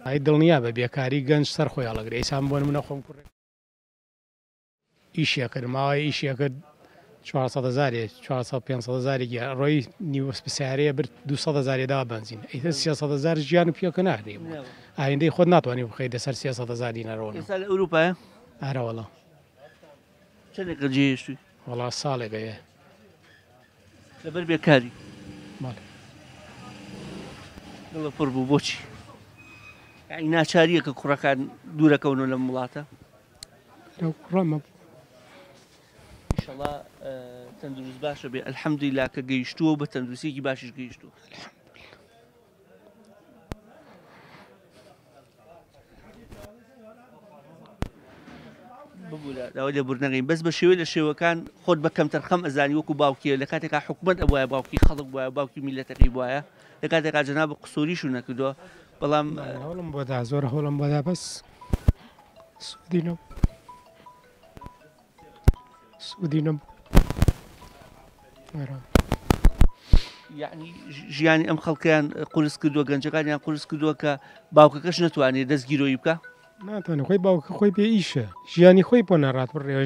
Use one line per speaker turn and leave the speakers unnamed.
ئای دڵنیا بە بێکاری گەنج سەر خۆی هەڵەگرێ ئیسان بۆ منە خۆم کوڕێک ئیشیە کرد ماوەی ئیشیە کرد 400,000 500,000 ڕۆی نیوەسپسیارەیە برد 200,000 دا بنزین ئەیتە 300,000 ژیان و پیاکە نادێ ئایندەی خۆت ناتوانانی بخەیت لەسەر 300,000 دینەرەوە
ئێستا لە ئەوروپایە
ئارەوەڵە
چەندێکە جێهێشتووی
وەڵا ساڵێکەیە
لەبەر بێکاری
ماڵێ
دڵە پڕ بوو بۆچی یعنی ناچاریە کە کوڕەکان دوورەکەونەوە لەم وڵاتە
لەو کوڕەمە
ئینشەڵا تەندروست باشە بێ ئەلحەمدولیلا کە گەیشتووە و بە تەندروستیەکی باشیش گەیشتووە داوای لێبوردنەکەین بەس بە شێوەی لە شێوەکان خۆت بە کەم تەرخەم ئەزانی وەکو باوکیە لە کاتێکا حکومەت ئەبووایە باوکی خەڵک بووە باوکی میلەتەکەی بووایە لە کاتێکا جەناب قسووریشو نەکردووە بەڵام
هەوڵم بۆدا زۆر هەوڵم بۆدا بەس سوودی نەبوو
یعنی ژیانی ئەم خەڵکیان قورس کردووە گەنجەکانیان قورس کردووە کە باوکەکەش نەتوانێت دەستگیرۆیی بکە
ناتوانێت خۆی باوکە خۆی پێ ئیشە ژیانی خۆی بۆ ناڕات بڕێ